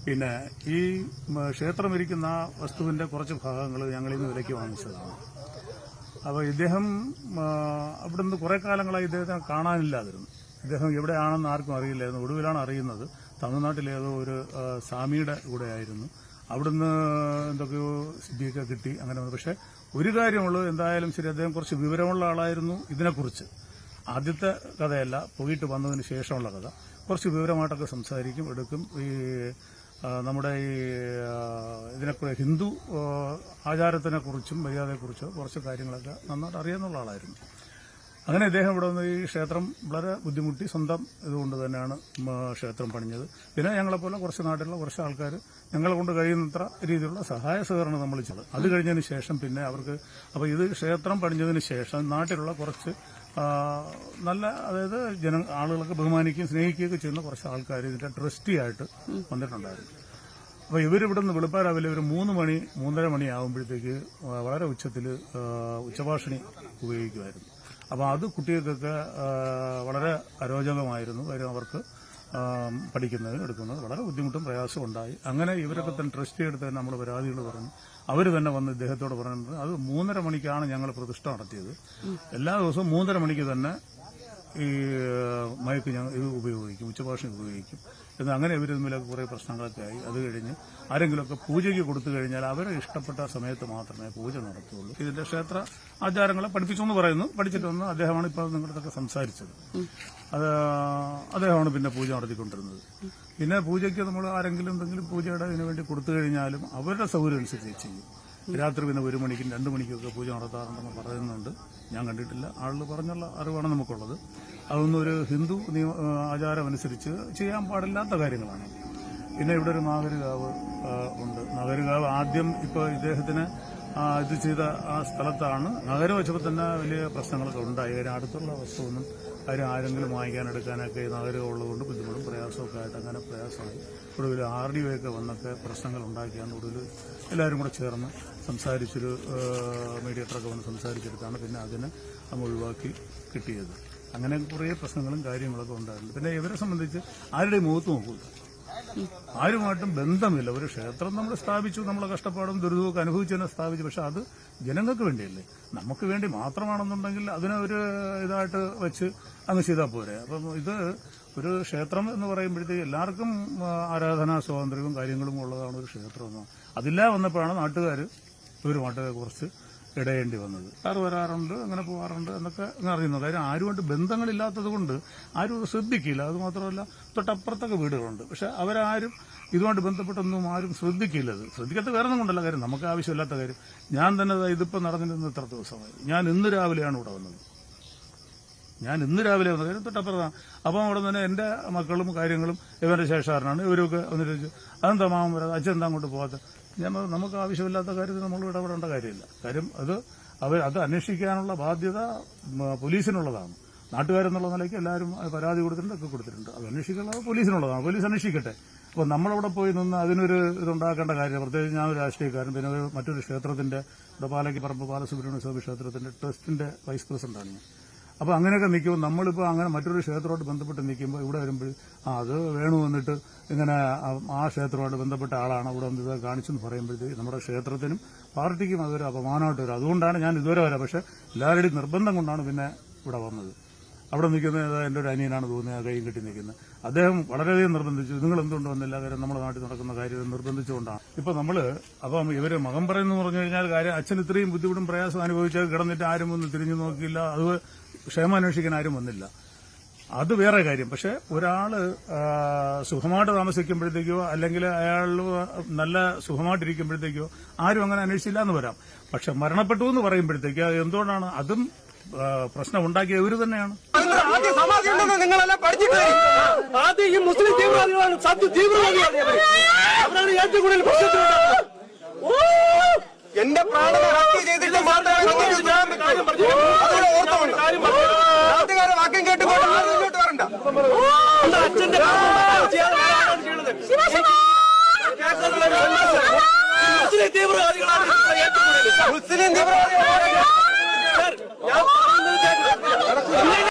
പിന്നെ ഈ ക്ഷേത്രം ഇരിക്കുന്ന വസ്തുവിന്റെ കുറച്ച് ഭാഗങ്ങൾ ഞങ്ങളിൽ നിന്ന് വിലയ്ക്ക് വാങ്ങിച്ചതാണ്. അപ്പോൾ ഇദ്ദേഹം അവിടുന്ന് കുറെ കാലങ്ങളായി ഇദ്ദേഹത്തെ കാണാനില്ലാതിരുന്നു. ഇദ്ദേഹം എവിടെയാണെന്ന് ആർക്കും അറിയില്ലായിരുന്നു. ഒടുവിലാണ് അറിയുന്നത് തമിഴ്നാട്ടിലേതോ ഒരു സ്വാമിയുടെ കൂടെ ആയിരുന്നു. അവിടുന്ന് എന്തൊക്കെയോ സിദ്ധിയൊക്കെ കിട്ടി അങ്ങനെ. പക്ഷെ ഒരു കാര്യമുള്ളൂ, എന്തായാലും ശരി, അദ്ദേഹം കുറച്ച് വിവരമുള്ള ആളായിരുന്നു ഇതിനെക്കുറിച്ച്. ആദ്യത്തെ കഥയല്ല, പോയിട്ട് വന്നതിന് ശേഷമുള്ള കഥ. കുറച്ച് വിവരമായിട്ടൊക്കെ സംസാരിക്കും, എടുക്കും. ഈ നമ്മുടെ ഈ ഇതിനെക്കുറിച്ച് ഹിന്ദു ആചാരത്തിനെക്കുറിച്ചും മര്യാദയെക്കുറിച്ചും കുറച്ച് കാര്യങ്ങളൊക്കെ നന്നായിട്ട് അറിയാവുന്ന ആളായിരുന്നു. അങ്ങനെ ഇദ്ദേഹം ഇവിടെ വന്ന് ഈ ക്ഷേത്രം വളരെ ബുദ്ധിമുട്ടി സ്വന്തം ഇതുകൊണ്ട് തന്നെയാണ് ക്ഷേത്രം പണിഞ്ഞത്. പിന്നെ ഞങ്ങളെപ്പോലെ കുറച്ച് നാട്ടിലുള്ള കുറച്ച് ആൾക്കാർ ഞങ്ങളെ കൊണ്ട് കഴിയുന്നത്ര രീതിയിലുള്ള സഹായ സഹകരണം നമ്മൾ ചെയ്തു. അത് കഴിഞ്ഞതിന് ശേഷം പിന്നെ അവർക്ക് അപ്പോൾ ഇത് ക്ഷേത്രം പണിഞ്ഞതിന് ശേഷം നാട്ടിലുള്ള കുറച്ച് നല്ല, അതായത് ആളുകളൊക്കെ ബഹുമാനിക്കുകയും സ്നേഹിക്കുകയൊക്കെ ചെയ്യുന്ന കുറച്ച് ആൾക്കാർ ഇതിന്റെ ട്രസ്റ്റി ആയിട്ട് വന്നിട്ടുണ്ടായിരുന്നു. അപ്പോൾ ഇവരിവിടുന്ന് വെളുപ്പാരാവിലെ ഒരു 3-3:30 മണിയാകുമ്പോഴത്തേക്ക് വളരെ ഉച്ചത്തിൽ ഉച്ചഭാഷിണി ഉപയോഗിക്കുമായിരുന്നു. അപ്പോൾ അത് കുട്ടികൾക്കൊക്കെ വളരെ അരോചകമായിരുന്നു. കാര്യം അവർക്ക് പഠിക്കുന്നതിന് എടുക്കുന്നത് വളരെ ബുദ്ധിമുട്ടും പ്രയാസവും ഉണ്ടായി. അങ്ങനെ ഇവരൊക്കെ തന്നെ ട്രസ്റ്റ് എടുത്ത് തന്നെ നമ്മൾ പരാതികൾ പറഞ്ഞു. അവർ തന്നെ വന്ന് ഇദ്ദേഹത്തോട് പറയുന്നത് അത് 3:30 മണിക്കാണ് ഞങ്ങൾ പ്രതിഷ്ഠ നടത്തിയത്. എല്ലാ ദിവസവും 3:30 മണിക്ക് തന്നെ ഈ മയക്ക് ഞങ്ങൾ ഇത് ഉപയോഗിക്കും, ഉച്ചഭാഷണം ഉപയോഗിക്കും എന്ന്. അങ്ങനെ ഇവർ തമ്മിലൊക്കെ കുറേ പ്രശ്നങ്ങളൊക്കെ ആയി. അത് കഴിഞ്ഞ് ആരെങ്കിലുമൊക്കെ പൂജയ്ക്ക് കൊടുത്തു കഴിഞ്ഞാൽ അവരെ ഇഷ്ടപ്പെട്ട സമയത്ത് മാത്രമേ പൂജ നടത്തുള്ളൂ. ഇതിന്റെ ക്ഷേത്ര ആചാരങ്ങളെ പഠിപ്പിച്ചെന്ന് പറയുന്നു. പഠിച്ചിട്ടൊന്ന് അദ്ദേഹമാണ് ഇപ്പോൾ നിങ്ങളടുത്തൊക്കെ സംസാരിച്ചത്. അദ്ദേഹമാണ് പിന്നെ പൂജ നടത്തിക്കൊണ്ടിരുന്നത്. പിന്നെ പൂജയ്ക്ക് നമ്മൾ ആരെങ്കിലും എന്തെങ്കിലും പൂജയുടെ ഇതിനു വേണ്ടി കൊടുത്തു കഴിഞ്ഞാലും അവരുടെ സൗകര്യം അനുസരിച്ച് ചെയ്യും. രാത്രി പിന്നെ 1 മണിക്കും 2 മണിക്കൊക്കെ പൂജ നടത്താറുണ്ടെന്ന് പറയുന്നുണ്ട്. ഞാൻ കണ്ടിട്ടില്ല, ആളുകൾ പറഞ്ഞുള്ള അറിവാണ് നമുക്കുള്ളത്. അതൊന്നും ഒരു ഹിന്ദു ആചാരം അനുസരിച്ച് ചെയ്യാൻ പാടില്ലാത്ത കാര്യങ്ങളാണ്. പിന്നെ ഇവിടെ ഒരു നാഗരികാവ് ഉണ്ട്. നാഗരികാവ് ആദ്യം ഇപ്പോൾ ഇദ്ദേഹത്തിന് ഇത് ചെയ്ത ആ സ്ഥലത്താണ്. നഗരം വെച്ചപ്പോൾ തന്നെ വലിയ പ്രശ്നങ്ങളൊക്കെ ഉണ്ടായി. കാര്യം അടുത്തുള്ള വസ്തുവൊന്നും ആരെങ്കിലും വാങ്ങിക്കാനെടുക്കാനൊക്കെ നഗരം ഉള്ളതുകൊണ്ട് ബുദ്ധിമുട്ടും പ്രയാസമൊക്കെ ആയിട്ട് അങ്ങനെ പ്രയാസമായി. ഒടുവിൽ RDO ഒക്കെ വന്നൊക്കെ പ്രശ്നങ്ങൾ ഉണ്ടാക്കിയാണ്. ഒടുവിൽ എല്ലാവരും കൂടെ ചേർന്ന് സംസാരിച്ചൊരു മീഡിയേറ്ററൊക്കെ വന്ന് സംസാരിച്ചെടുത്താണ് പിന്നെ അതിനെ അങ്ങ് ഒഴിവാക്കി കിട്ടിയത്. അങ്ങനെ കുറേ പ്രശ്നങ്ങളും കാര്യങ്ങളൊക്കെ ഉണ്ടായിട്ടുണ്ട്. പിന്നെ ഇവരെ സംബന്ധിച്ച് ആരുടെയും മുഖത്ത് നോക്കില്ല, ആരുമായിട്ടും ബന്ധമില്ല. ഒരു ക്ഷേത്രം നമ്മൾ സ്ഥാപിച്ചു, നമ്മളെ കഷ്ടപ്പാടും ദുരിതമൊക്കെ അനുഭവിച്ച് തന്നെ സ്ഥാപിച്ചു. പക്ഷെ അത് ജനങ്ങൾക്ക് വേണ്ടിയല്ലേ, നമുക്ക് വേണ്ടി മാത്രമാണെന്നുണ്ടെങ്കിൽ അതിനെ ഒരു ഇതായിട്ട് വെച്ച് അങ്ങ് ചെയ്താൽ പോരെ. അപ്പം ഇത് ഒരു ക്ഷേത്രം എന്ന് പറയുമ്പോഴത്തേക്ക് എല്ലാവർക്കും ആരാധനാ സ്വാതന്ത്ര്യവും കാര്യങ്ങളും ഉള്ളതാണ് ഒരു ക്ഷേത്രം. അതില്ലാ വന്നപ്പോഴാണ് ഇവരുമായിട്ട് കുറച്ച് ഇടയേണ്ടി വന്നത്. വരാറുണ്ട്, അങ്ങനെ പോകാറുണ്ട് എന്നൊക്കെ അറിയുന്നത്. കാര്യം ആരുമായിട്ട് ബന്ധങ്ങളില്ലാത്തത് കൊണ്ട് ആരും ശ്രദ്ധിക്കില്ല. അതുമാത്രമല്ല തൊട്ടപ്പുറത്തൊക്കെ വീടുകളുണ്ട്, പക്ഷെ അവരാരും ഇതുമായിട്ട് ബന്ധപ്പെട്ടൊന്നും ആരും ശ്രദ്ധിക്കില്ലത്. ശ്രദ്ധിക്കാത്ത വേറെ ഒന്നും കൊണ്ടല്ല, കാര്യം നമുക്ക് ആവശ്യമില്ലാത്ത കാര്യം. ഞാൻ തന്നെ ഇതിപ്പോൾ നടന്നിരുന്ന ഇത്ര ദിവസമായി. ഞാൻ ഇന്ന് രാവിലെയാണ് ഇവിടെ വന്നത്. കാര്യം തൊട്ടപ്പുറത്താണ്. അപ്പം അവിടെ തന്നെ എൻ്റെ മക്കളും കാര്യങ്ങളും ഇവരുടെ ശേഷാരനാണ്. ഇവരൊക്കെ വന്നിട്ട് അതെന്താ മാമൻ വരാതെ, അച്ഛൻ എന്താ അങ്ങോട്ട് പോകാത്ത? ഞാൻ നമുക്ക് ആവശ്യമില്ലാത്ത കാര്യത്തിൽ നമ്മൾ ഇടപെടേണ്ട കാര്യമില്ല. കാര്യം അത് അന്വേഷിക്കാനുള്ള ബാധ്യത പോലീസിനുള്ളതാണ്. നാട്ടുകാരെന്നുള്ള നിലയ്ക്ക് എല്ലാവരും പരാതി കൊടുത്തിട്ടുണ്ട്, ഒക്കെ കൊടുത്തിട്ടുണ്ട്. അത് അന്വേഷിക്കാനുള്ളത് പോലീസിനുള്ളതാണ്. പോലീസ് അന്വേഷിക്കട്ടെ. അപ്പോൾ നമ്മളവിടെ പോയി നിന്ന് അതിനൊരു ഇതുണ്ടാക്കേണ്ട കാര്യം. പ്രത്യേകിച്ച് ഞാനൊരു രാഷ്ട്രീയക്കാരൻ, പിന്നെ മറ്റൊരു ക്ഷേത്രത്തിന്റെ പാലയ്ക്ക് പറമ്പ് ബാലസുബ്രഹ്മണ്യ സ്വാമി ക്ഷേത്രത്തിന്റെ ട്രസ്റ്റിന്റെ വൈസ് പ്രസിഡന്റാണ് ഞാൻ. അപ്പോൾ അങ്ങനെയൊക്കെ നിൽക്കുമ്പോൾ നമ്മളിപ്പോൾ അങ്ങനെ മറ്റൊരു ക്ഷേത്രമായിട്ട് ബന്ധപ്പെട്ട് നിൽക്കുമ്പോൾ ഇവിടെ വരുമ്പോൾ അത് വേണു വന്നിട്ട് ഇങ്ങനെ ആ ക്ഷേത്രമായിട്ട് ബന്ധപ്പെട്ട ആളാണ് ഇവിടെ വന്ന് ഇത് കാണിച്ചെന്ന് പറയുമ്പോഴത്തേക്ക് നമ്മുടെ ക്ഷേത്രത്തിനും പാർട്ടിക്കും അതൊരു അപമാനമായിട്ട് വരും. അതുകൊണ്ടാണ് ഞാൻ ഇതുവരെ വരാം. പക്ഷെ എല്ലാവരുടെയും നിർബന്ധം കൊണ്ടാണ് പിന്നെ ഇവിടെ വന്നത്. അവിടെ നിൽക്കുന്നത് എൻ്റെ ഒരു അനിയനാണ് തോന്നിയത്, കൈയും കെട്ടി നിൽക്കുന്നത്. അദ്ദേഹം വളരെയധികം നിർബന്ധിച്ചു. നിങ്ങൾ എന്തുകൊണ്ട് വന്നില്ല? കാര്യം നമ്മുടെ നാട്ടിൽ നടക്കുന്ന കാര്യം നിർബന്ധിച്ചുകൊണ്ടാണ്. ഇപ്പം അപ്പം ഇവര് മകൻ പറയുന്നു പറഞ്ഞു കഴിഞ്ഞാൽ കാര്യം അച്ഛൻ ഇത്രയും ബുദ്ധിമുട്ടും പ്രയാസം അനുഭവിച്ചാൽ കിടന്നിട്ട് ആരും ഒന്ന് തിരിഞ്ഞു നോക്കിയില്ല. അത് ക്ഷേമം അന്വേഷിക്കാൻ ആരും വന്നില്ല. അത് വേറെ കാര്യം. പക്ഷെ ഒരാള് സുഖമായിട്ട് താമസിക്കുമ്പോഴത്തേക്കോ അല്ലെങ്കിൽ അയാൾ നല്ല സുഖമായിട്ടിരിക്കുമ്പോഴത്തേക്കോ ആരും അങ്ങനെ അന്വേഷിച്ചില്ല എന്ന് വരാം. പക്ഷെ മരണപ്പെട്ടു എന്ന് പറയുമ്പോഴത്തേക്ക് എന്തുകൊണ്ടാണ്? അതും പ്രശ്നം ഉണ്ടാക്കിയ ഇവര് തന്നെയാണ്. നിങ്ങളെല്ലാം പഠിച്ചിട്ട് ആദ്യം ഈ മുസ്ലിം തീവ്രവാദികളാണ്, തീവ്രവാദികളാണ്. അവരാണ് ഏറ്റവും കൂടുതൽ പ്രശ്നത്തിലുണ്ടാക്കുന്നത്. എന്റെ പ്രാണനെ ഹത്യ ചെയ്തിട്ട് മാത്രമേ നാട്ടുകാരെ വാക്യം കേട്ടുകൊണ്ട് ഇങ്ങോട്ട് വരണ്ട. അച്ഛന്റെ മുസ്ലിം തീവ്രവാദികളാണ് ഏറ്റവും കൂടുതൽ. മുസ്ലിം തീവ്രവാദികളാണ്. ഞാൻ പറയുന്നത്